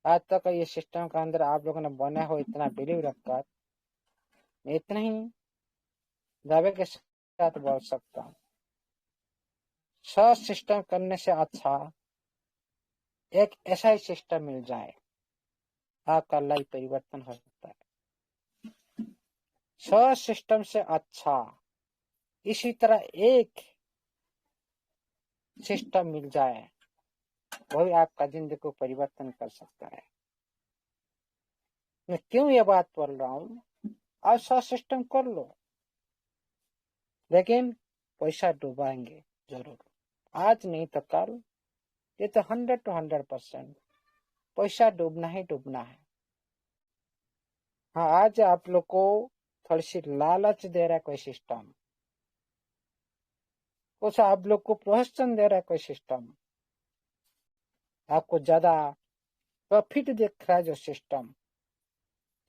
आज तक ये सिस्टम के अंदर आप लोगों ने बना हो इतना बिलीव रखकर मैं इतना ही दावे के साथ बोल सकता हूँ, सर्च सिस्टम करने से अच्छा एक ऐसा ही सिस्टम मिल जाए, आपका लाइफ परिवर्तन हो सकता है। सर्च सिस्टम से अच्छा इसी तरह एक सिस्टम मिल जाए, वही आपका जिंदगी को परिवर्तन कर सकता है। मैं क्यों ये बात बोल रहा हूँ? आज सर्च सिस्टम कर लो, लेकिन पैसा डुबाएंगे जरूर, आज नहीं तो कल। ये तो 100% पैसा डूबना ही डूबना है। हाँ, आज आप लोग को थोड़ी सी लालच दे रहा है कोई सिस्टम, कुछ आप लोग को प्रोत्साहन दे रहा है कोई सिस्टम, आपको ज्यादा प्रॉफिट दिख रहा है जो सिस्टम,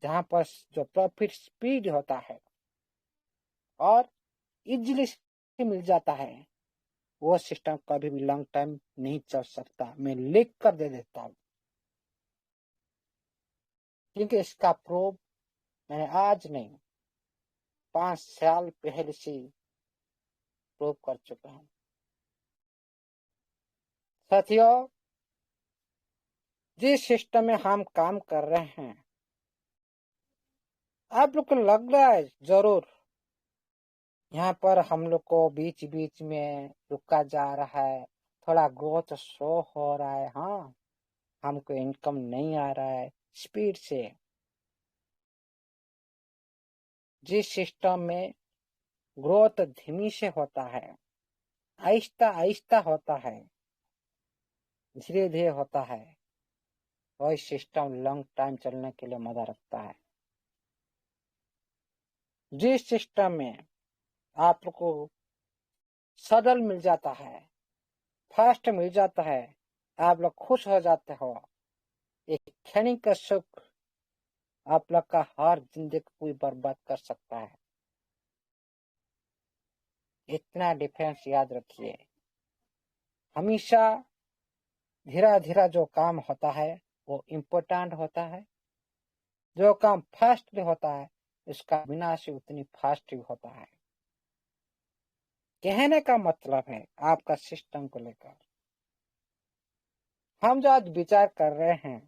जहां पर जो प्रॉफिट स्पीड होता है और इजिली मिल जाता है, वो सिस्टम कभी भी लॉन्ग टाइम नहीं चल सकता। मैं लिख कर दे देता हूँ, क्योंकि इसका प्रूफ मैंने आज नहीं 5 साल पहले से प्रूव कर चुका हूँ। साथियों, जिस सिस्टम में हम काम कर रहे हैं, आप लोग को लग रहा है जरूर यहाँ पर हम लोग को बीच बीच में रुका जा रहा है, थोड़ा ग्रोथ शो हो रहा है, हाँ हमको इनकम नहीं आ रहा है स्पीड से। जिस सिस्टम में ग्रोथ धीमी से होता है, आहिस्ता आहिस्ता होता है, धीरे धीरे होता है, वही सिस्टम लॉन्ग टाइम चलने के लिए मदद रखता है। जिस सिस्टम में आपको सडल मिल जाता है, फास्ट मिल जाता है, आप लोग खुश हो जाते हो, एक क्षणिक का सुख आप लोग का हर जिंदगी को बर्बाद कर सकता है। इतना डिफरेंस याद रखिए। हमेशा धीरा धीरा जो काम होता है वो इम्पोर्टेंट होता है, जो काम फास्ट होता है उसका विनाश उतनी फास्ट होता है। कहने का मतलब है आपका सिस्टम को लेकर हम जो आज विचार कर रहे हैं,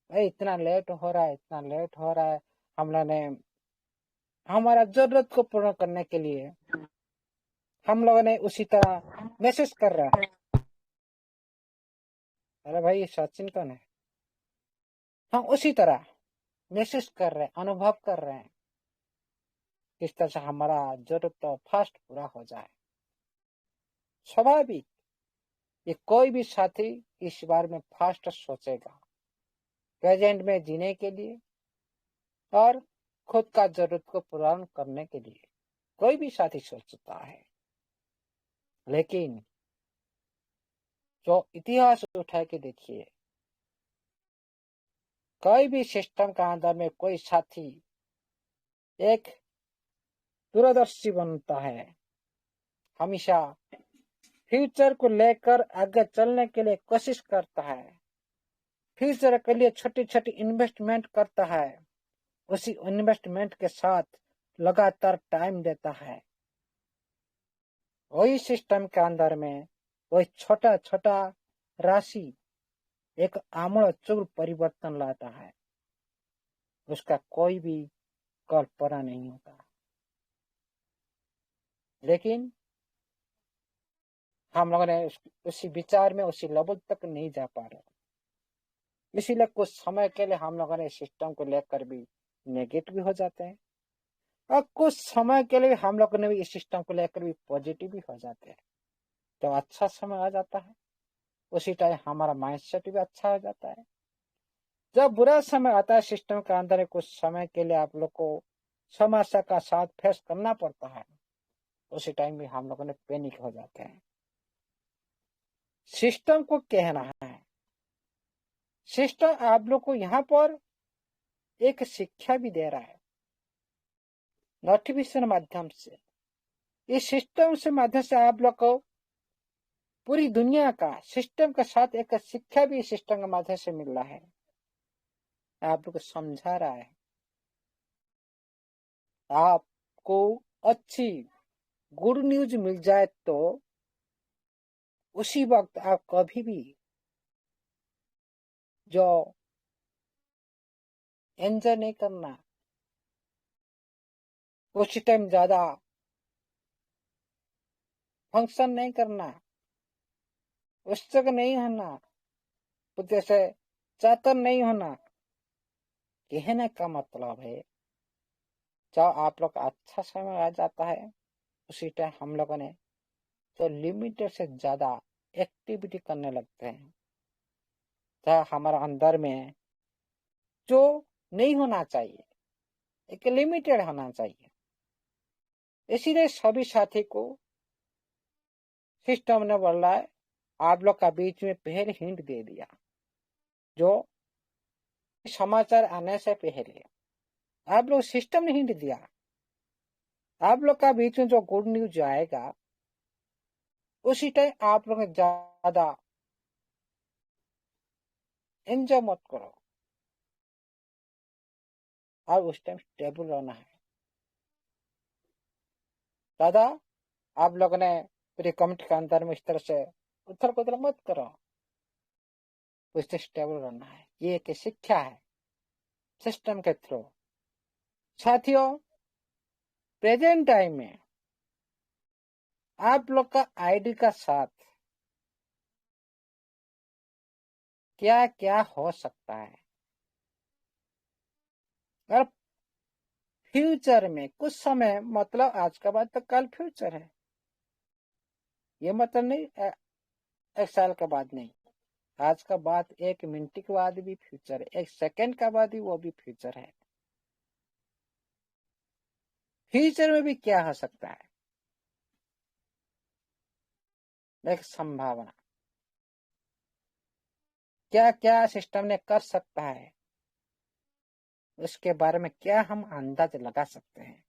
भाई इतना लेट हो रहा है, इतना लेट हो रहा है, हम लोग ने हमारा जरूरत को पूर्ण करने के लिए हम लोगों ने उसी तरह मैसेज कर रहा है। अरे भाई सचिन कौन है? हम उसी तरह मैसेज कर रहे हैं, अनुभव कर रहे हैं किस तरह से हमारा जरूरत तो फास्ट पूरा हो जाए। स्वाभाविक ये कोई भी साथी इस बारे में फास्ट सोचेगा, प्रेजेंट में जीने के लिए और खुद का जरूरत को पूरा करने के लिए कोई भी साथी सोचता है। लेकिन जो इतिहास उठा के देखिए, कोई भी सिस्टम का अंदर में कोई साथी एक दूरदर्शी बनता है, हमेशा फ्यूचर को लेकर आगे चलने के लिए कोशिश करता है, फ्यूचर के लिए छोटी छोटी इन्वेस्टमेंट करता है, उसी इन्वेस्टमेंट के साथ लगातार टाइम देता है। वही सिस्टम के अंदर में वही छोटा छोटा राशि एक आमूल परिवर्तन लाता है, उसका कोई भी कल्पना नहीं होता। लेकिन हम लोगों ने उसी विचार में उसी लेवल तक नहीं जा पा रहे, इसीलिए कुछ समय के लिए हम लोगों ने सिस्टम को लेकर भी नेगेटिव भी हो जाते हैं, और कुछ समय के लिए हम लोगों ने भी इस सिस्टम को लेकर भी पॉजिटिव भी हो जाते हैं। तो अच्छा समय आ जाता है, उसी टाइम हमारा माइंडसेट भी अच्छा हो जाता है। जब बुरा समय आता है सिस्टम के अंदर कुछ समय के लिए आप लोग को समस्या का साथ फेस करना पड़ता है, उसी टाइम भी हम लोगों ने पैनिक हो जाते हैं। सिस्टम को कहना है, सिस्टम आप लोग को यहाँ पर एक शिक्षा भी दे रहा है नोटिफिकेशन माध्यम से। इस सिस्टम से माध्यम से आप लोग को पूरी दुनिया का सिस्टम के साथ एक शिक्षा भी सिस्टम के माध्यम से मिल रहा है। आप लोग को समझा रहा है। आपको अच्छी गुड न्यूज मिल जाए तो उसी वक्त आप कभी भी जो एंजॉय नहीं करना, उसी टाइम ज्यादा फंक्शन नहीं करना, उत्सुक नहीं होना, जैसे चातर नहीं होना। कहने का मतलब है जब आप लोग का अच्छा समय आ जाता है उसी टाइम हम लोगों ने तो लिमिटेड से ज्यादा एक्टिविटी करने लगते हैं, जहाँ हमारे अंदर में जो नहीं होना चाहिए, एक लिमिटेड होना चाहिए। इसीलिए सभी साथी को सिस्टम ने बोला है, आप लोग का बीच में पहले हिंट दे दिया, जो समाचार आने से पहले आप लोग सिस्टम ने हिंट दिया, आप लोग का बीच में जो गुड न्यूज आएगा उसी टाइम आप लोग ज्यादा एंजॉय मत करो और उस टाइम स्टेबल रहना है। दादा आप लोग ने पूरे कमेंट के अंदर में इस तरह से उथल पुथल मत करो, उससे स्टेबल रहना है। ये एक शिक्षा है सिस्टम के थ्रू। साथियों, प्रेजेंट टाइम में आप लोग का आईडी का साथ क्या क्या हो सकता है, अगर फ्यूचर में कुछ समय, मतलब आज का बाद तो कल फ्यूचर है, ये मतलब नहीं एक साल के बाद नहीं, आज का बाद 1 मिनट के बाद भी फ्यूचर है, 1 सेकंड का बाद भी वो भी फ्यूचर है। फ्यूचर में भी क्या हो सकता है, एक संभावना, क्या क्या सिस्टम ने कर सकता है, उसके बारे में क्या हम अंदाज लगा सकते हैं।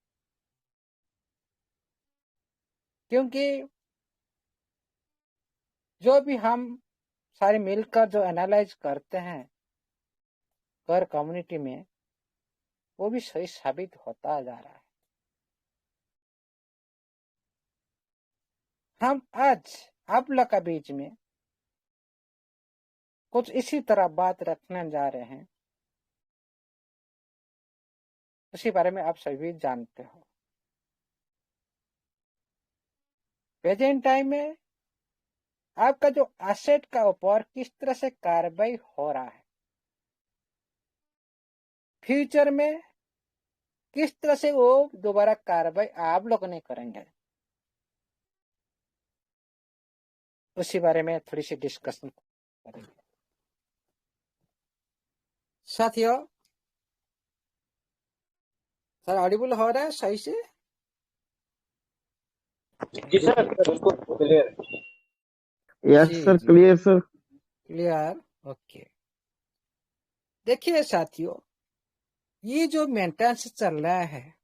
क्योंकि जो भी हम सारे मिलकर जो एनालाइज करते हैं कर कम्युनिटी में, वो भी सही साबित होता जा रहा है। हम आज आप लोग के बीच में कुछ इसी तरह बात रखने जा रहे हैं, उसी बारे में आप सभी जानते हो। प्रेजेंट टाइम में आपका जो एसेट का ऊपर किस तरह से कार्रवाई हो रहा है, फ्यूचर में किस तरह से वो दोबारा कार्रवाई आप लोग नहीं करेंगे, उसी बारे में थोड़ी सी डिस्कशन करेंगे। साथियों, सर ऑडिबल हो रहा है सही से? जी सर, बिल्कुल क्लियर। यस जी सर, जी क्लियर सर। Clear, okay. देखिए साथियों, ये जो मेंटेनेंस चल रहा है,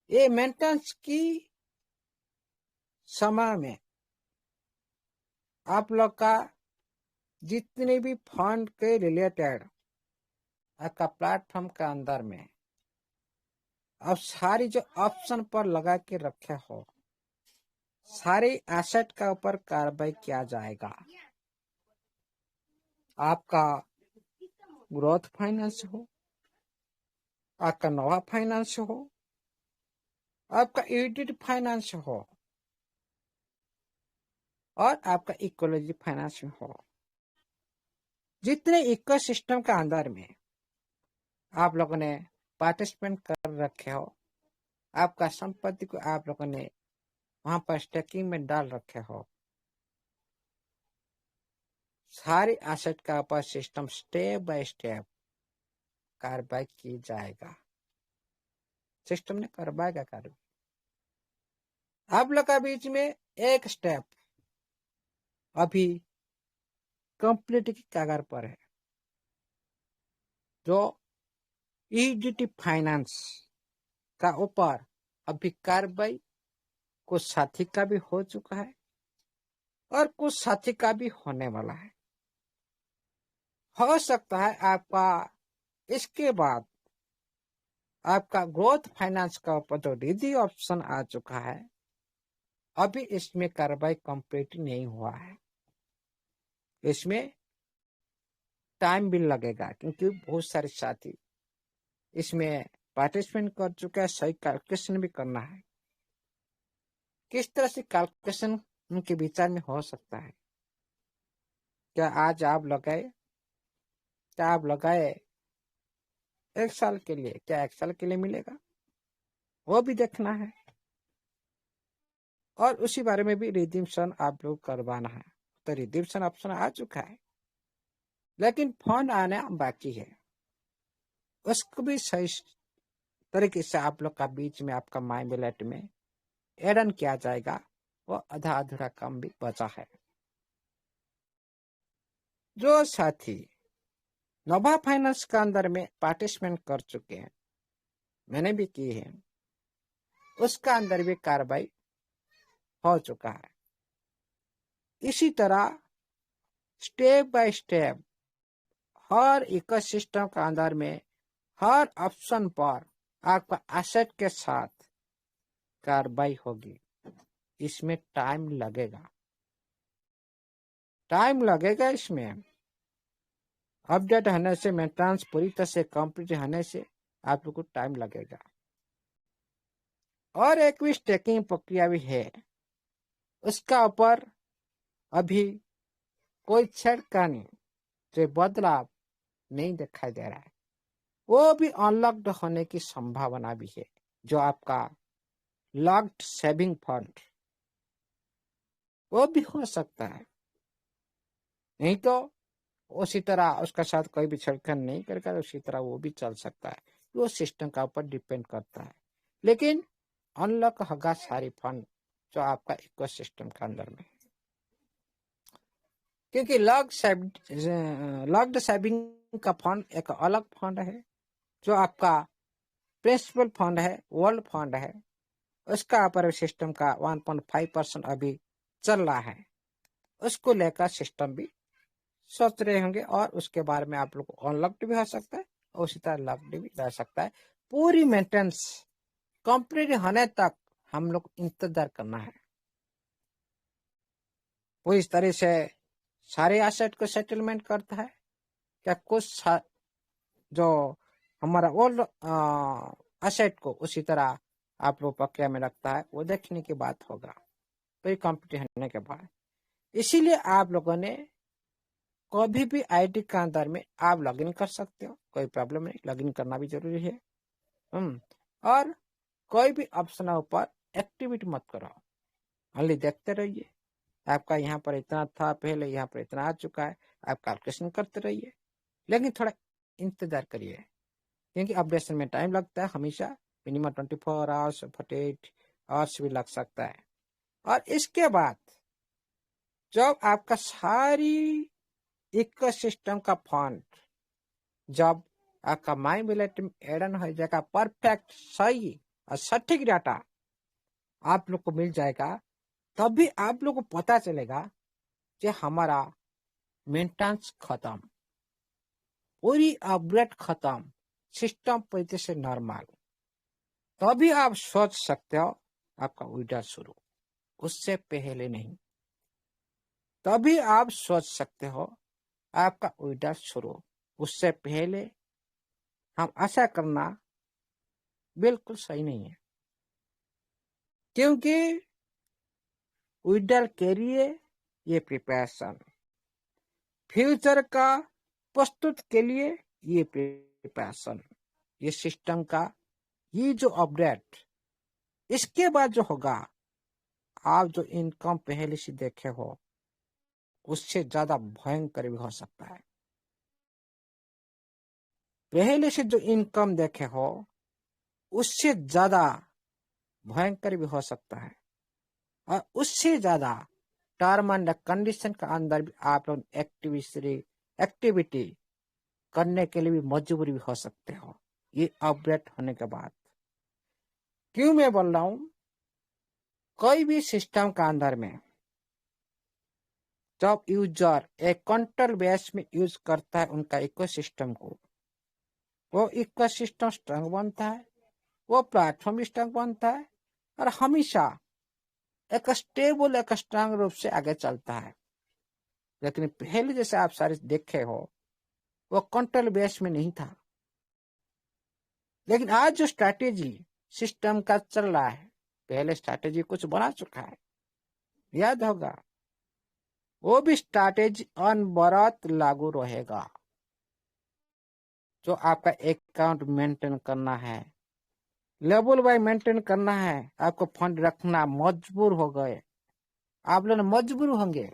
ये मेंटेनेंस की समय में आप लोग का जितने भी फंड के रिलेटेड आपका प्लेटफॉर्म के अंदर में अब सारी जो ऑप्शन पर लगा के रखे हो, सारे एसेट का ऊपर कार्रवाई किया जाएगा। आपका ग्रोथ फाइनेंस हो, आपका नवा फाइनेंस हो, आपका एडिट फाइनेंस हो, और आपका इकोलॉजी फाइनेंस हो, जितने इकोसिस्टम के अंदर में आप लोगों ने पार्टिसिपेंट कर रखे हो, आपका संपत्ति को आप लोगों ने वहां पर स्टेकिंग में डाल रखे हो, सारे एसेट का ऊपर सिस्टम स्टेप बाय स्टेप कार्रवाई की जाएगा। सिस्टम ने करवाएगा कार्रवाई। आप लोग का बीच में एक स्टेप अभी कंप्लीट की कगार पर है, जो ईडीटी फाइनेंस का ऊपर अभी कार्रवाई कुछ साथी का भी हो चुका है और कुछ साथी का भी होने वाला है। हो सकता है आपका इसके बाद आपका ग्रोथ फाइनेंस का ऊपर जो रिव्यू ऑप्शन आ चुका है, अभी इसमें कार्रवाई कंप्लीट नहीं हुआ है। इसमें टाइम भी लगेगा क्योंकि बहुत सारे साथी इसमें पार्टिसिपेंट कर चुके हैं। सही कैलकुलेशन भी करना है। किस तरह से कैलकुलेशन उनके विचार में हो सकता है। क्या आज आप लगाए, क्या आप लगाए 1 साल के लिए, क्या 1 साल के लिए मिलेगा, वो भी देखना है। और उसी बारे में भी रिडीम्पशन आप लोग करवाना है। तो रिडीम्पशन ऑप्शन आ चुका है, लेकिन फंड आना बाकी है। उसको भी सही तरीके से आप लोग का बीच में आपका माई वॉलेट में एड ऑन किया जाएगा। वो आधा अधूरा काम भी बचा है। जो साथी नोवा फाइनेंस के अंदर में पार्टिसिपेंट कर चुके हैं, मैंने भी की है, उसका अंदर भी कार्रवाई हो चुका है। इसी तरह step by step her ecosystem के अंदर में हर ऑप्शन पर आपका एसेट के साथ कार्रवाई होगी। इसमें टाइम लगेगा, टाइम लगेगा। इसमें अपडेट होने से, मेंटेनेंस पूरी तरह से कंप्लीट होने से आप लोग को टाइम लगेगा। और एक भी स्टेकिंग प्रक्रिया भी है, उसका ऊपर अभी कोई छेड़खानी से बदलाव नहीं दिखाई दे रहा है। वो भी अनलॉक्ड होने की संभावना भी है। जो आपका लॉक्ड सेविंग फंड, वो भी हो सकता है। नहीं तो उसी तरह उसका साथ कोई भी छेड़खान नहीं करेगा, उसी तरह वो भी चल सकता है। वो सिस्टम का ऊपर डिपेंड करता है। लेकिन अनलॉक होगा सारी फंड जो आपका इकोसिस्टम के अंदर में, क्योंकि लॉक्ड सेविंग का फंड एक अलग फंड है। जो आपका प्रिंसिपल फंड है, वर्ल्ड फंड है, उसका ऊपर सिस्टम का 1.5% अभी चल रहा है। उसको लेकर सिस्टम भी सोच रहे होंगे और उसके बारे में आप लोग को अनलॉक्ड भी हो सकता है और उसी तरह लॉक्ड भी रह सकता है। पूरी मेंटेनेंस कंप्लीट होने तक हम लोग इंतजार करना है। वो इस तरह से सारे एसेट को सेटलमेंट करता है, क्या कुछ जो हमारा ओल्ड एसेट को उसी तरह आप लोग प्रक्रिया में रखता है, वो देखने की बात होगा पूरी कंप्लीट होने के बाद। इसीलिए आप लोगों ने कभी भी आईडी के अंदर में आप लॉगिन कर सकते हो, कोई प्रॉब्लम नहीं। लॉगिन करना भी जरूरी है। और कोई भी ऑप्शन ऊपर एक्टिविटी मत करो, ओनली देखते रहिए। आपका यहाँ पर इतना था पहले, यहाँ पर इतना आ चुका है, आप कैलकुलेशन करते रहिए। लेकिन थोड़ा इंतजार करिए, क्योंकि अपडेशन में टाइम लगता है हमेशा। मिनिमम 24 आवर्स 48 आवर्स भी लग सकता है। और इसके बाद जब आपका सारी इकोसिस्टम का फंड जब आपका माई वॉलेट में एड ऑन हो जाएगा, परफेक्ट सही और सटीक डाटा आप लोग को मिल जाएगा, तभी आप लोग को पता चलेगा कि हमारा मेंटेनेंस खत्म, पूरी अपग्रेड खत्म, सिस्टम पूरी से नॉर्मल। तभी आप सोच सकते हो आपका विड्रॉल शुरू, उससे पहले नहीं। तभी आप सोच सकते हो आपका विड्रॉल शुरू, उससे पहले हम ऐसा करना बिल्कुल सही नहीं है। क्योंकि विड्रॉल के लिए ये प्रिपरेशन, फ्यूचर का प्रस्तुत के लिए ये प्रिपरेशन, ये सिस्टम का ये जो अपडेट, इसके बाद जो होगा, आप जो इनकम पहले से देखे हो उससे ज्यादा भयंकर भी हो सकता है। पहले से जो इनकम देखे हो उससे ज्यादा भयंकर भी हो सकता है। और उससे ज्यादा टर्म एंड कंडीशन का अंदर भी आप लोग एक्टिविटी करने के लिए भी मजबूरी भी हो सकते हो ये अपडेट होने के बाद। क्यों मैं बोल रहा हूं, कोई भी सिस्टम का अंदर में जब यूजर एक कंट्रोल बेस में यूज करता है उनका इकोसिस्टम को, वो इकोसिस्टम स्ट्रांग बनता है, वो प्लेटफॉर्म स्ट्रांग बनता है और हमेशा एक स्टेबल एक स्ट्रांग रूप से आगे चलता है। लेकिन पहले जैसे आप सारे देखे हो वो कंट्रोल बेस में नहीं था। लेकिन आज जो स्ट्रैटेजी सिस्टम का चल रहा है, पहले स्ट्रैटेजी कुछ बना चुका है, याद होगा, वो भी स्ट्रैटेजी अनवरत लागू रहेगा। जो आपका अकाउंट मेंटेन करना है, लेवल बाय मेंटेन करना है, आपको फंड रखना मजबूर हो गए, आप लोग मजबूर होंगे,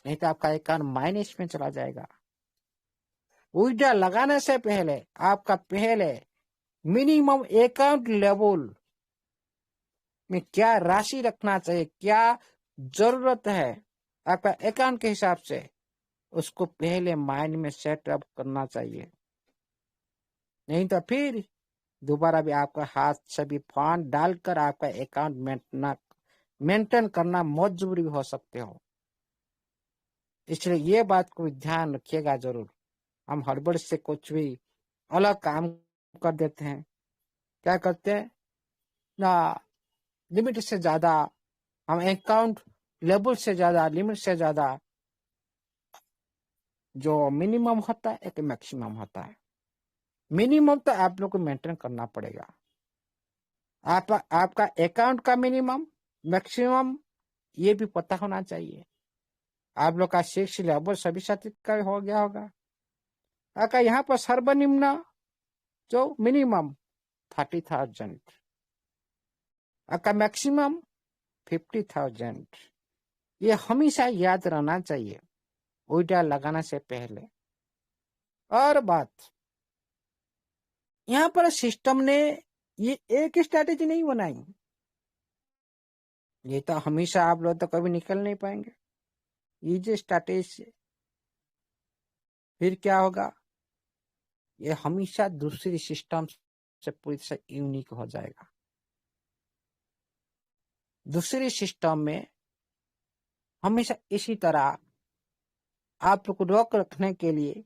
नहीं तो आपका अकाउंट माइनस में चला जाएगा। विड्रॉ लगाने से पहले आपका पहले मिनिमम अकाउंट लेवल में क्या राशि रखना चाहिए, क्या जरूरत है आपका अकाउंट के हिसाब से, उसको पहले माइंड में सेटअप करना चाहिए। नहीं तो फिर दोबारा भी आपका हाथ से भी फंड डालकर आपका अकाउंट मेंटेन करना मजबूरी हो सकते हो। इसलिए ये बात को ध्यान रखिएगा जरूर। हम हड़बड़ से कुछ भी अलग काम कर देते हैं, क्या करते हैं ना, लिमिट से ज्यादा हम अकाउंट लेवल से ज्यादा, लिमिट से ज्यादा जो मिनिमम होता है एक मैक्सिमम होता है। मिनिमम तो आप लोग को मेंटेन करना पड़ेगा, आपका अकाउंट का मिनिमम मैक्सिमम ये भी पता होना चाहिए। आप लोग का 6 लेवल सभी साथी का हो गया होगा। आपका यहाँ पर सर्वनिम्न जो मिनिमम 30,000, आपका मैक्सिमम 50,000, ये हमेशा याद रहना चाहिए विड्रॉ लगाने से पहले। और बात यहाँ पर सिस्टम ने ये एक स्ट्रैटेजी नहीं बनाई, ये तो हमेशा आप लोग तो कभी निकल नहीं पाएंगे ये जो स्ट्रैटेजी से। फिर क्या होगा, ये हमेशा दूसरी सिस्टम से पूरी तरह से यूनिक हो जाएगा। दूसरी सिस्टम में हमेशा इसी तरह आप लोग को रोक रखने के लिए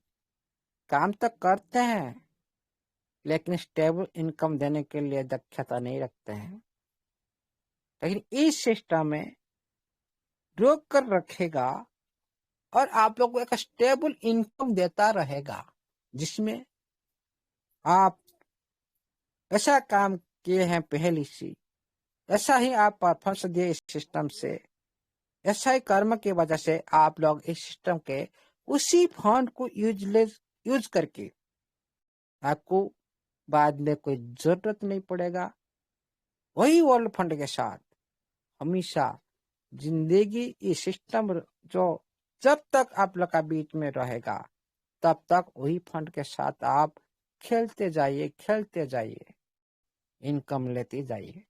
काम तो करते हैं, लेकिन स्टेबल इनकम देने के लिए दक्षता नहीं रखते हैं। लेकिन इस सिस्टम में रोक कर रखेगा और आप लोग को एक स्टेबल इनकम देता रहेगा, जिसमें आप ऐसा काम किए हैं पहले से, ऐसा ही आप परफॉर्मेंस दिए इस सिस्टम से, ऐसा ही कर्म की वजह से आप लोग इस सिस्टम के उसी फंड को यूज करके आपको बाद में कोई जरूरत नहीं पड़ेगा। वही वर्ल्ड फंड के साथ हमेशा जिंदगी ये सिस्टम जो जब तक आप लोग का बीच में रहेगा तब तक वही फंड के साथ आप खेलते जाइए, इनकम लेते जाइए।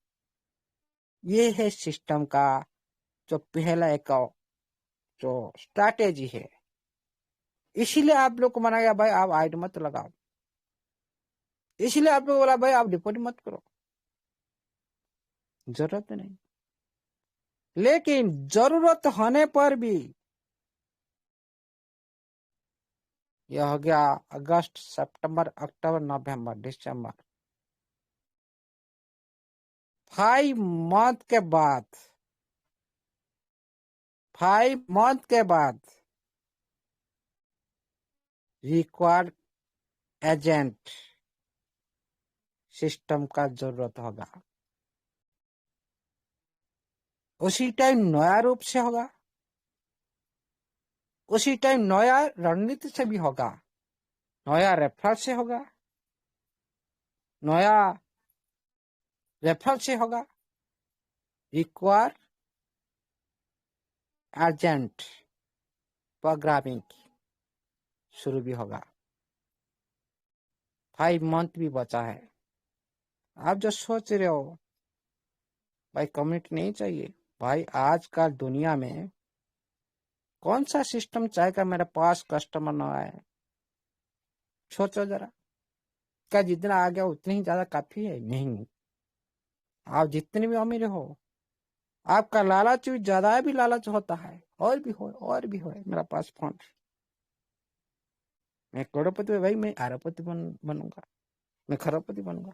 ये है सिस्टम का जो पहला एक जो स्ट्रैटेजी है। इसीलिए आप लोग को मना गया भाई आप आइड मत लगाओ, इसीलिए आप लोग बोला भाई आप डिपॉजिट मत करो, जरूरत नहीं। लेकिन जरूरत होने पर भी, यह हो गया अगस्त, सितंबर, अक्टूबर, नवंबर, दिसंबर, 5 मंथ के बाद, 5 मंथ के बाद रिक्वायर्ड एजेंट सिस्टम का जरूरत होगा। उसी टाइम नया रूप से होगा, उसी टाइम नया रणनीति से भी होगा, नया रेफरल से होगा, नया रेफरल से होगा। रिक्वायर एजेंट प्रोग्रामिंग शुरू भी होगा। 5 मंथ भी बचा है। आप जो सोच रहे हो भाई कम्युनिटी नहीं चाहिए, भाई आजकल दुनिया में कौन सा सिस्टम चाहेगा मेरे पास कस्टमर ना आए? सोचो जरा, क्या जितना आ गया उतनी ही ज्यादा काफी है? नहीं, आप जितने भी अमीर हो आपका लालच भी ज्यादा भी लालच होता है, और भी हो मेरा पास फंड, मैं करोड़पति भाई, मैं अरबपति बनूंगा, मैं खरबपति बनूंगा।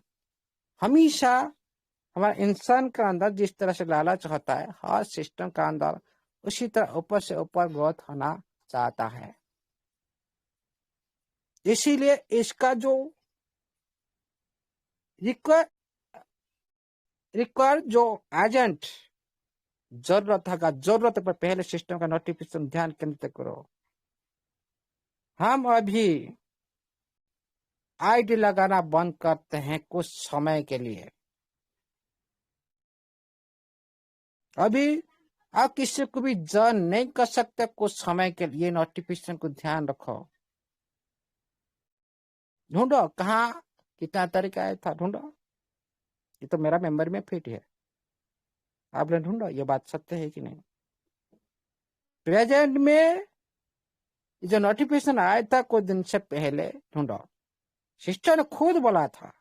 हमेशा हमारा इंसान का अंदर जिस तरह से लालच होता है, हर सिस्टम का अंदर उसी तरह ऊपर से ऊपर ग्रोथ होना चाहता है। इसीलिए इसका जो रिक्वायर जो एजेंट जरूरत होगा, जरूरत पर पहले सिस्टम का नोटिफिकेशन ध्यान केंद्रित करो। हम अभी आईडी लगाना बंद करते हैं कुछ समय के लिए। अभी आप किसी को भी जॉइन नहीं कर सकते कुछ समय के लिए। नोटिफिकेशन को ध्यान रखो, ढूंढो कहाँ कितना तरीका आया था, ढूंढो। ये तो मेरा मेंबर में फिट है, आपने ढूंढो ये बात सत्य है कि नहीं। प्रेजेंट में जो नोटिफिकेशन आया था कुछ दिन से पहले, ढूंढो। सिस्टर ने खुद बोला था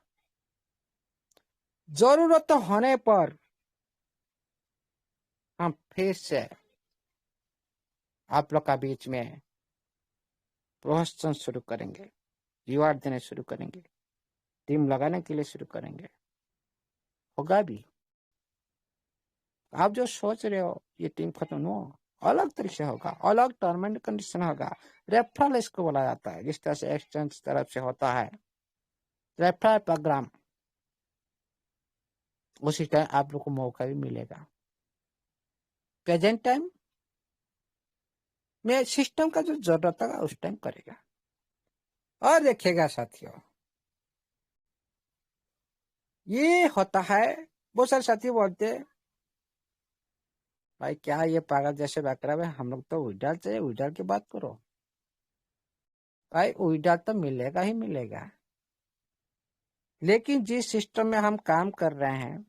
जरूरत होने पर हम फिर से आप लोग का बीच में प्रोत्साहन शुरू करेंगे, रिवार्ड देने शुरू करेंगे, टीम लगाने के लिए शुरू करेंगे। होगा भी। आप जो सोच रहे हो ये टीम खत्म हो, अलग तरीके से होगा, अलग टर्म एंड कंडीशन होगा। रेफरल इसको बोला जाता है, जिस तरह से एक्सचेंज तरफ से होता है रेफरल प्रोग्राम, उसी टाइम आप लोग को मौका भी मिलेगा। प्रेजेंट टाइम में सिस्टम का जो जरूरत होगा उस टाइम करेगा। और देखिएगा साथियों, ये होता है, बहुत सारे साथी बोलते भाई क्या ये पागल जैसे बात रहा है, हम लोग तो विड्रॉल चाहिए, विड्रॉल की बात करो। भाई विड्रॉल तो मिलेगा ही मिलेगा, लेकिन जिस सिस्टम में हम काम कर रहे हैं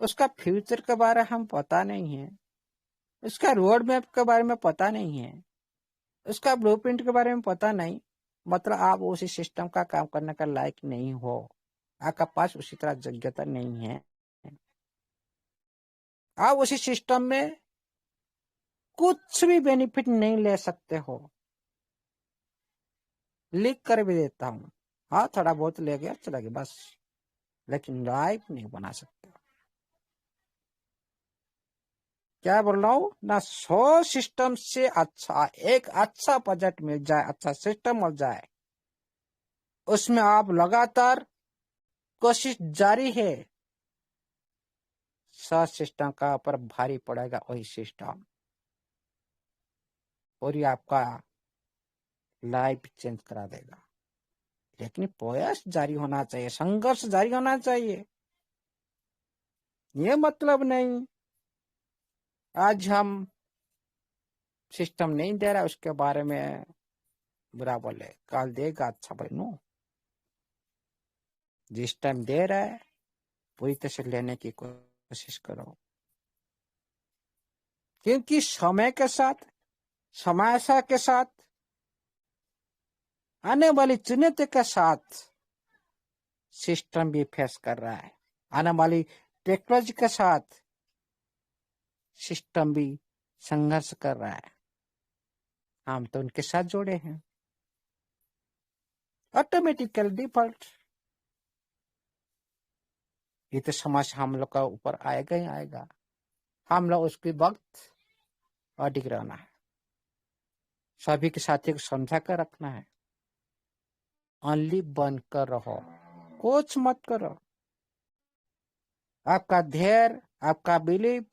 उसका फ्यूचर के बारे में हम पता नहीं है, उसका रोड मैप के बारे में पता नहीं है, उसका ब्लूप्रिंट के बारे में पता नहीं, मतलब आप उसी सिस्टम का काम करने का लायक नहीं हो, आपका पास उसी तरह योग्यता नहीं है। आप उसी सिस्टम में कुछ भी बेनिफिट नहीं ले सकते हो। लिख कर भी देता हूँ, हाँ थोड़ा बहुत ले गया चला गया बस, लेकिन लाइफ नहीं बना सकते। क्या बोल रहा हूँ ना, 100 सिस्टम से अच्छा एक अच्छा बजट मिल जाए, अच्छा सिस्टम मिल जाए, उसमें आप लगातार कोशिश जारी है, 100 सिस्टम का ऊपर भारी पड़ेगा वही सिस्टम, और ये आपका लाइफ चेंज करा देगा। लेकिन प्रयास जारी होना चाहिए, संघर्ष जारी होना चाहिए। ये मतलब नहीं आज हम सिस्टम नहीं दे रहा उसके बारे में बुरा बोले, कल देगा अच्छा बनो। जिस टाइम दे रहा है पूरी तरह से लेने की कोशिश करो, क्योंकि समय के साथ, समाशा के साथ, आने वाली चुनौती के साथ सिस्टम भी फेस कर रहा है, आने वाली टेक्नोलॉजी के साथ सिस्टम भी संघर्ष कर रहा है। हम तो उनके साथ जोड़े हैं, ऑटोमेटिकल डिफॉल्ट। ये तो समस्या हम लोग का ऊपर आएगा ही आएगा, हम लोग उसके वक्त अडिग रहना है, सभी के साथी को समझा कर रखना है। ओनली बन कर रहो, कुछ मत करो। आपका धैर्य, आपका बिलीफ,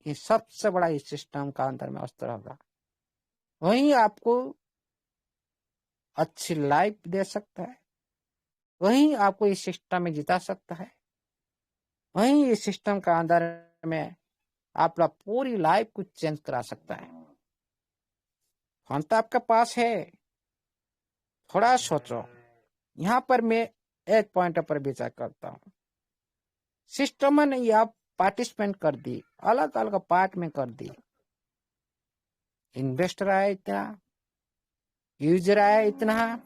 ये सबसे बड़ा इस सिस्टम का अंदर में अस्त्र होगा, वही आपको अच्छी लाइफ दे सकता है, वही आपको इस सिस्टम में जिता सकता है, वही इस सिस्टम का अंदर में आपका पूरी लाइफ को चेंज करा सकता है। फंड तो आपके पास है, थोड़ा सोचो। यहाँ पर मैं एक पॉइंट पर विचार करता हूँ, सिस्टम ने यह पार्टिसिपेंट कर दी, अलग अलग पार्ट में कर दी। इन्वेस्टर आया इतना, यूजर आया इतना।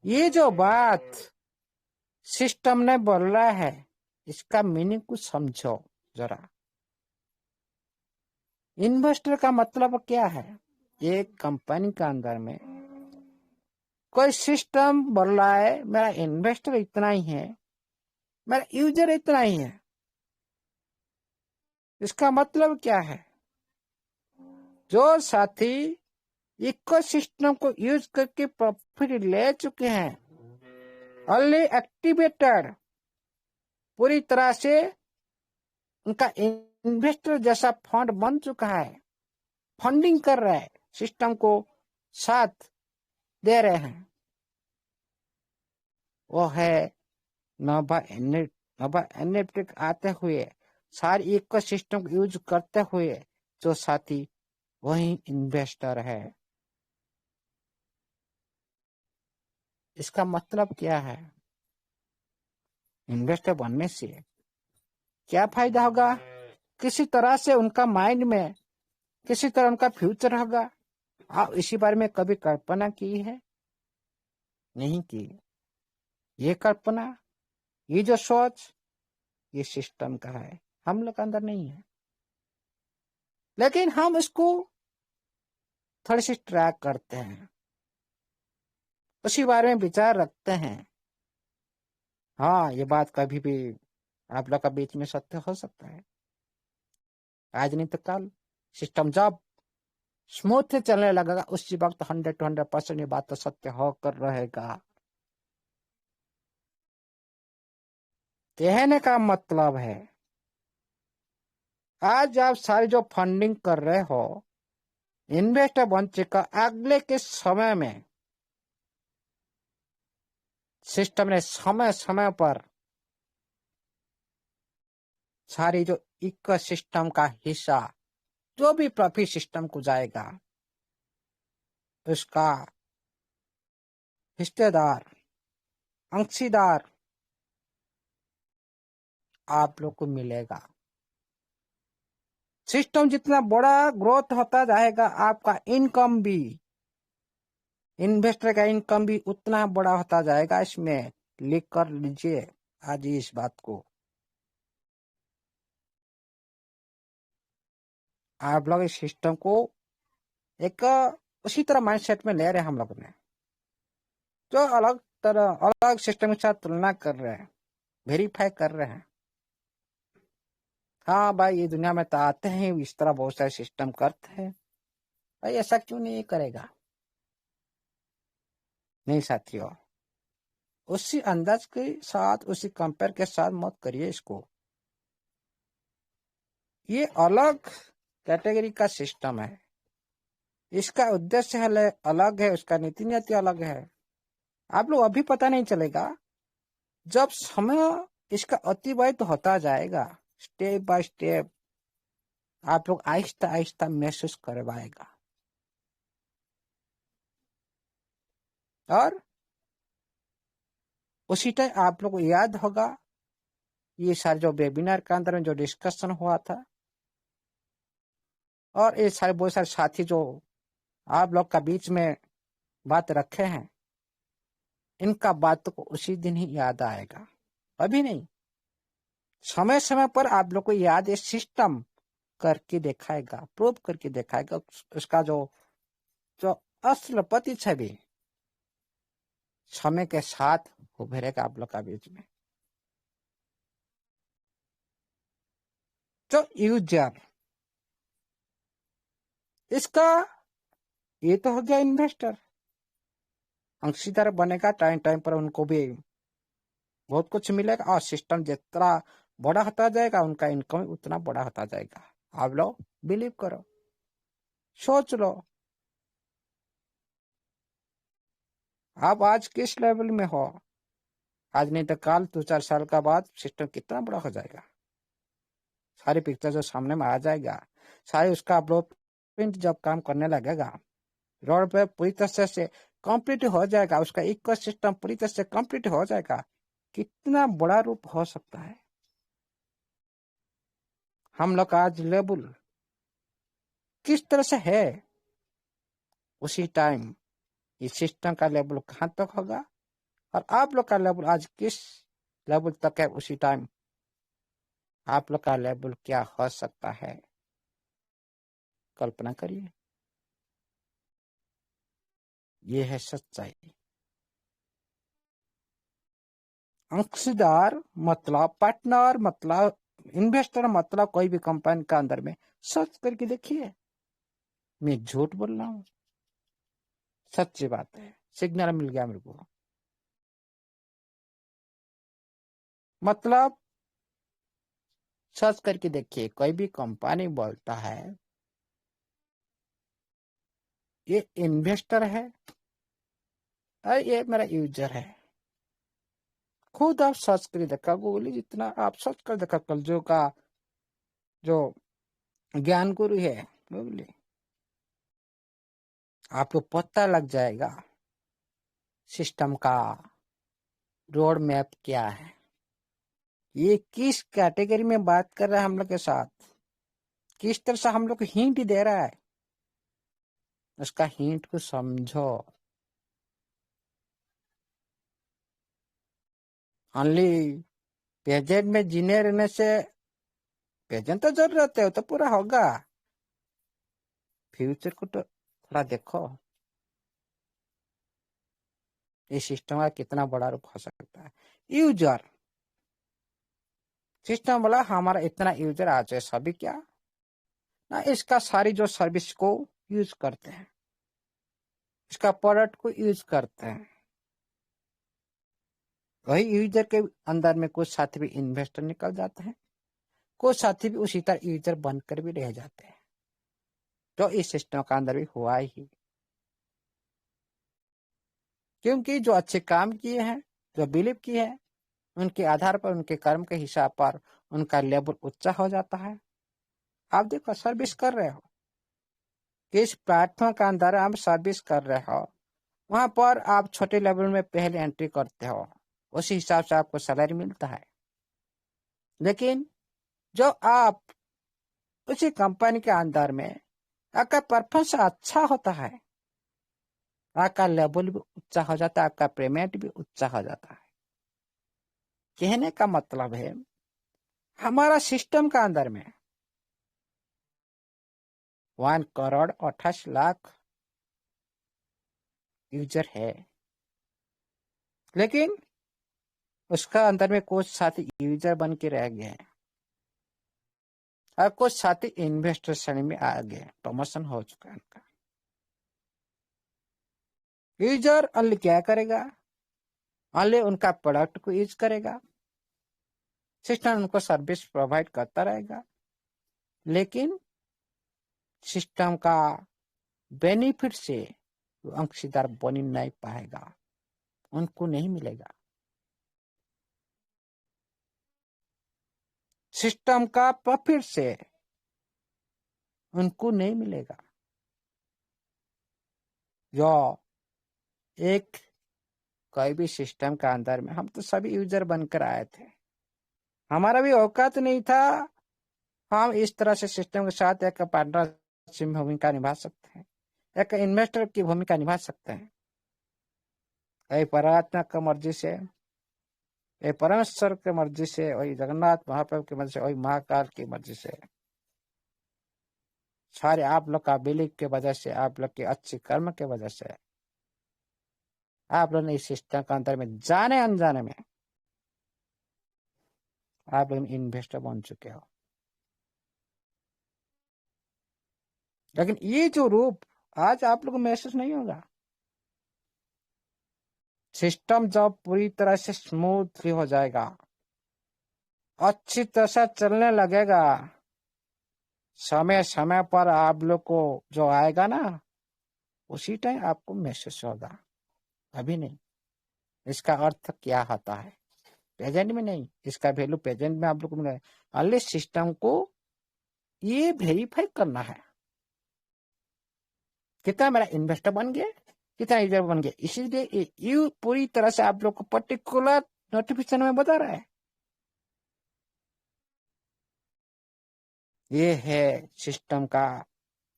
ये जो बात सिस्टम ने बोल रहा है इसका मीनिंग कुछ समझो जरा। इन्वेस्टर का मतलब क्या है? एक कंपनी के अंदर में कोई सिस्टम बोल रहा है मेरा इन्वेस्टर इतना ही है, मेरा यूजर इतना ही है। इसका मतलब क्या है? जो साथी इकोसिस्टम को यूज करके प्रॉफिट ले चुके हैं, ऑलरेडी एक्टिवेटेड, पूरी तरह से उनका इन्वेस्टर जैसा फंड बन चुका है, फंडिंग कर रहा है, सिस्टम को साथ दे रहे हैं, वो है नोवा एनएफटी आते हुए सारे इकोसिस्टम को यूज करते हुए जो साथी वही इन्वेस्टर है। इसका मतलब क्या है? इन्वेस्टर बनने से क्या फायदा होगा? किसी तरह से उनका माइंड में किसी तरह उनका फ्यूचर होगा। आप इसी बारे में कभी कल्पना की है? नहीं की। ये कल्पना, ये जो सोच, ये सिस्टम का है, हम लोग के अंदर नहीं है। लेकिन हम इसको थोड़ी सी ट्रैक करते हैं, उसी बारे में विचार रखते हैं। हाँ, ये बात कभी भी आप लोग का बीच में सत्य हो सकता है, आज नहीं तो कल। सिस्टम जब स्मूथ से चलने लगेगा उसी वक्त 100% ये बात तो सत्य होकर रहेगा। कहने का मतलब है आज आप सारी जो फंडिंग कर रहे हो, इन्वेस्टर बन चुका, अगले के समय में सिस्टम ने समय समय पर सारी जो इकोसिस्टम का हिस्सा जो भी प्रॉफिट सिस्टम को जाएगा, उसका हिस्सेदार, अंशीदार आप लोग को मिलेगा। सिस्टम जितना बड़ा ग्रोथ होता जाएगा, आपका इनकम भी, इन्वेस्टर का इनकम भी उतना बड़ा होता जाएगा। इसमें लिख कर लीजिए आज इस बात को। आप लोग इस सिस्टम को एक उसी तरह माइंडसेट में ले रहे हैं। हम लोग ने जो अलग तरह अलग सिस्टम के साथ तुलना कर रहे हैं, वेरीफाई कर रहे हैं। हाँ भाई, ये दुनिया में तो आते हैं इस तरह बहुत सारे सिस्टम करते हैं, भाई ऐसा क्यों नहीं करेगा? नहीं साथियों, उसी अंदाज के साथ, उसी कंपेयर के साथ मत करिए इसको। ये अलग कैटेगरी का सिस्टम है, इसका उद्देश्य अलग है, उसका नीति नीति अलग है। आप लोग अभी पता नहीं चलेगा, जब समय इसका अतिबाहित होता जाएगा, स्टेप बाय स्टेप आप लोग आहिस्ता आहिस्ता महसूस करवाएगा। और उसी टाइम आप लोग को याद होगा ये सारे जो वेबिनार के अंदर में जो डिस्कशन हुआ था, और ये सारे बहुत सारे साथी जो आप लोग का बीच में बात रखे हैं, इनका बात को उसी दिन ही याद आएगा, अभी नहीं। समय समय पर आप लोग को याद ये सिस्टम करके दिखाएगा, प्रूव करके दिखाएगा। उसका जो जो असल पति छवि समय के साथ उभरेगा आप लोग का बीच में। जो यूजर, इसका ये तो हो गया इन्वेस्टर, अंशीदार बनेगा। टाइम टाइम पर उनको भी बहुत कुछ मिलेगा, और सिस्टम जितना बड़ा होता जाएगा उनका इनकम उतना बड़ा होता जाएगा। आप लोग बिलीव करो, सोच लो, आप आज किस लेवल में हो। आज नहीं तो कल 2-4 साल का बाद सिस्टम कितना बड़ा हो जाएगा, सारी पिक्चर जो सामने में आ जाएगा, सारी उसका ब्लूप्रिंट जब काम करने लगेगा, रोड पे पूरी तरह से कंप्लीट हो जाएगा, उसका इकोसिस्टम पूरी तरह से कंप्लीट हो जाएगा, कितना बड़ा रूप हो सकता है। हम लोग आज लेवल किस तरह से है, उसी टाइम इस सिस्टम का लेवल कहाँ तक होगा, और आप लोग का लेवल आज किस लेवल तक है, उसी टाइम आप लोग का लेवल क्या हो सकता है, कल्पना करिए। ये है सच्चाई। अंशदार मतलब पार्टनर, मतलब इन्वेस्टर, मतलब कोई भी कंपनी का अंदर में सर्च करके देखिए। मैं झूठ बोल रहा हूँ, सच्ची बात है। सिग्नल मिल गया मेरे को। मतलब सर्च करके देखिए, कोई भी कंपनी बोलता है ये इन्वेस्टर है और ये मेरा यूजर है। खुद आप सर्च करके देखा, गूगल जितना आप सर्च कर देखा, कलजो का जो ज्ञान गुरु है गूगल, आपको पता लग जाएगा सिस्टम का रोड मैप क्या है। ये किस कैटेगरी में बात कर रहा है हम लोग के साथ, किस तरह से हम लोग को हिंट दे रहा है, उसका हिंट को समझो। ओनली प्रेजेंट में जीने रहने से, प्रेजेंट तो जरूरत है, तो पूरा होगा। फ्यूचर को तो थोड़ा देखो, ये सिस्टम का कितना बड़ा रूप हो सकता है। यूजर, सिस्टम बोला हमारा इतना यूजर आ जाए, सभी क्या ना इसका सारी जो सर्विस को यूज करते हैं, इसका प्रोडक्ट को यूज करते हैं। वही यूजर के अंदर में कुछ साथी भी इन्वेस्टर निकल जाते हैं, कुछ साथी भी उसी तरह यूजर बनकर भी रह जाते हैं। तो इस सिस्टम का अंदर भी हुआ ही, क्योंकि जो अच्छे काम किए हैं, जो बिलीव किए हैं, उनके आधार पर, उनके कर्म के हिसाब पर उनका लेवल ऊंचा हो जाता है। आप देखो, सर्विस कर रहे हो, किस प्लेटफॉर्म का अंदर आप सर्विस कर रहे हो, वहां पर आप छोटे लेवल में पहले एंट्री करते हो, उसी हिसाब से आपको सैलरी मिलता है। लेकिन जो आप उसी कंपनी के अंदर में आपका परफॉर्मेंस अच्छा होता है, आपका लेवल भी ऊंचा हो जाता है, आपका पेमेंट भी ऊंचा हो जाता है। कहने का मतलब है, हमारा सिस्टम का अंदर में 1,28,00,000 यूजर है, लेकिन उसका अंदर में कुछ साथी यूजर बन के रह गए हैं और कुछ साथी इन्वेस्टर श्रेणी में आ गए, प्रमोशन हो चुका है उनका। यूजर ओनली क्या करेगा, ओनली उनका प्रोडक्ट को यूज करेगा, सिस्टम उनको सर्विस प्रोवाइड करता रहेगा, लेकिन सिस्टम का बेनिफिट से अंशीदार बन नहीं पाएगा, उनको नहीं मिलेगा। सिस्टम का प्रॉफिट से उनको नहीं मिलेगा। जो एक कोई भी सिस्टम का अंदर में, हम तो सभी यूजर बनकर आए थे, हमारा भी औकात नहीं था हम इस तरह से सिस्टम के साथ एक पार्टनरशिप भूमिका निभा सकते हैं, एक इन्वेस्टर की भूमिका निभा सकते हैं। वही परमात्मा की मर्जी से, वही परमेश्वर की मर्जी से, वही जगन्नाथ महाप्रभु की मर्जी से, वही महाकाल की मर्जी से, सारे आप लोग का बिलीफ के वजह से, आप लोग के अच्छे कर्म के वजह से, आप लोग ने इस सिस्टम के अंदर में जाने अनजाने में आप लोग इन्वेस्टर बन चुके हो। लेकिन ये जो रूप आज आप लोग को महसूस नहीं होगा। सिस्टम जब पूरी तरह से स्मूथली हो जाएगा, अच्छी तरह से चलने लगेगा, समय समय पर आप लोग को जो आएगा ना, उसी टाइम आपको महसूस होगा, अभी नहीं। इसका अर्थ क्या होता है, प्रेजेंट में नहीं, इसका वैल्यू प्रेजेंट में आप लोग को मिलेगा। अगले सिस्टम को ये वेरीफाई करना है, कितना मेरा इन्वेस्टर बन गया, कितना यूजर बन गया। इसीलिए ये पूरी तरह से आप लोग को पर्टिकुलर नोटिफिकेशन में बता रहा है। ये है सिस्टम का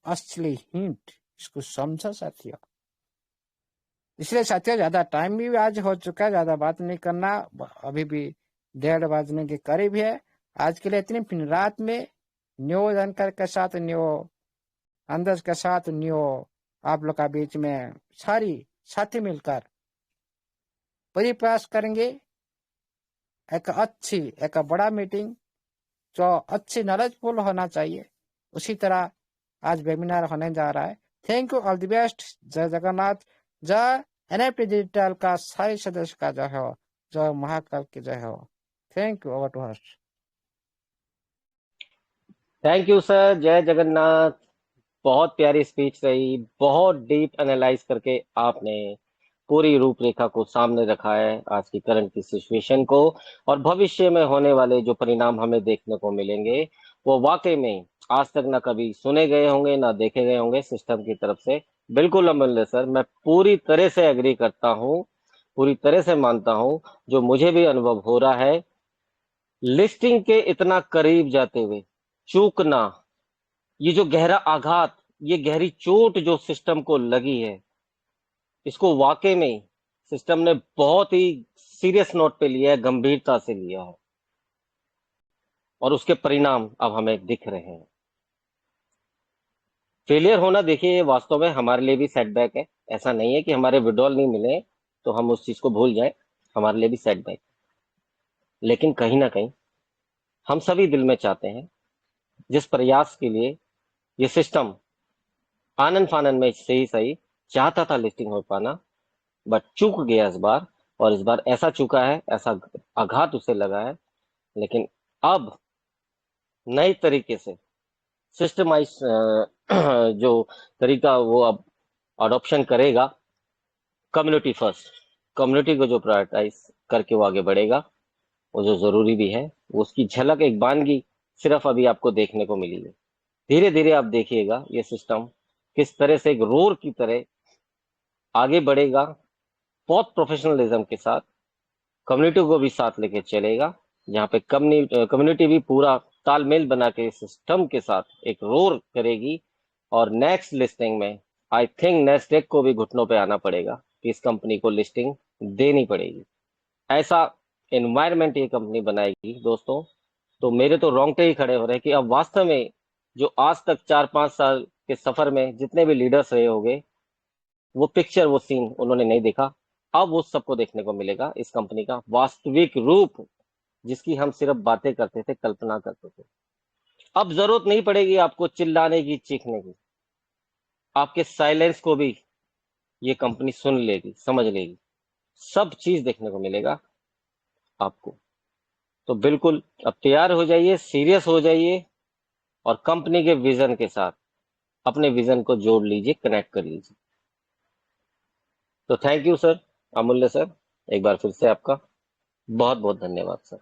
असली हिंट, इसको समझो साथियों। इसलिए साथियों, ज्यादा टाइम भी आज हो चुका है, ज्यादा बात नहीं करना, अभी भी 1:30 बजने के करीब है। आज के लिए इतनी, फिर रात में न्यू जानकारी के साथ, न्यू अंदाज के साथ, न्यू आप लोग का बीच में सारी साथी मिलकर पूरी प्रयास करेंगे एक बड़ा मीटिंग जो अच्छी नॉलेजफुल होना चाहिए, उसी तरह आज वेबिनार होने जा रहा है। Thank you, all the best. जय जगन्नाथ। जय एनएफटी डिजिटल का सारे सदस्य का जय हो, जय महाकाल की जय हो। Thank you. Over to Harsh. Thank you sir, जय जगन्नाथ। बहुत प्यारी स्पीच रही, बहुत डीप एनालाइज करके आपने पूरी रूपरेखा को सामने रखा है, आज की करंट की सिचुएशन को, और भविष्य में होने वाले जो परिणाम हमें देखने को मिलेंगे वो वाकई में आज तक ना कभी सुने गए होंगे ना देखे गए होंगे सिस्टम की तरफ से। बिल्कुल अमूल्य सर, मैं पूरी तरह से एग्री करता हूँ, पूरी तरह से मानता हूँ, जो मुझे भी अनुभव हो रहा है। लिस्टिंग के इतना करीब जाते हुए चूकना, ये जो गहरा आघात, ये गहरी चोट जो सिस्टम को लगी है, इसको वाकई में सिस्टम ने बहुत ही सीरियस नोट पे लिया है, गंभीरता से लिया है, और उसके परिणाम अब हमें दिख रहे हैं। फेलियर होना, देखिए, ये वास्तव में हमारे लिए भी सेटबैक है। ऐसा नहीं है कि हमारे विड्रॉल नहीं मिले तो हम उस चीज को भूल जाएं, हमारे लिए भी सेटबैक। लेकिन कहीं ना कहीं हम सभी दिल में चाहते हैं, जिस प्रयास के लिए ये सिस्टम आनन फानन में से ही सही चाहता था लिस्टिंग हो पाना, बट चूक गया इस बार, और इस बार ऐसा चूका है, ऐसा आघात उसे लगा है। लेकिन अब नए तरीके से सिस्टमाइज जो तरीका वो अब अडॉप्शन करेगा, कम्युनिटी फर्स्ट, कम्युनिटी को जो प्रायोरिटाइज करके वो आगे बढ़ेगा, वो जो जरूरी भी है, वो उसकी झलक एक बानगी सिर्फ अभी आपको देखने को मिली है। धीरे धीरे आप देखिएगा ये सिस्टम किस तरह से एक रोर की तरह आगे बढ़ेगा, बहुत प्रोफेशनलिज्म के साथ कम्युनिटी को भी साथ लेके चलेगा, जहाँ पे कम्युनिटी भी पूरा तालमेल बना के सिस्टम के साथ एक रोर करेगी। और नेक्स्ट लिस्टिंग में आई थिंक नेस्डेक को भी घुटनों पे आना पड़ेगा कि इस कंपनी को लिस्टिंग देनी पड़ेगी। ऐसा एनवायरनमेंट ये कंपनी बनाएगी दोस्तों, तो मेरे तो रोंगटे ही खड़े हो रहे हैं कि अब वास्तव में जो आज तक 4-5 साल के सफर में जितने भी लीडर्स रहे होंगे, वो पिक्चर, वो सीन उन्होंने नहीं देखा। अब वो सबको देखने को मिलेगा इस कंपनी का वास्तविक रूप, जिसकी हम सिर्फ बातें करते थे, कल्पना करते थे। अब जरूरत नहीं पड़ेगी आपको चिल्लाने की, चीखने की, आपके साइलेंस को भी ये कंपनी सुन लेगी, समझ लेगी, सब चीज देखने को मिलेगा आपको। तो बिल्कुल अब तैयार हो जाइए, सीरियस हो जाइए, और कंपनी के विजन के साथ अपने विजन को जोड़ लीजिए, कनेक्ट कर लीजिए। तो थैंक यू सर, अमूल्य सर, एक बार फिर से आपका बहुत बहुत धन्यवाद सर।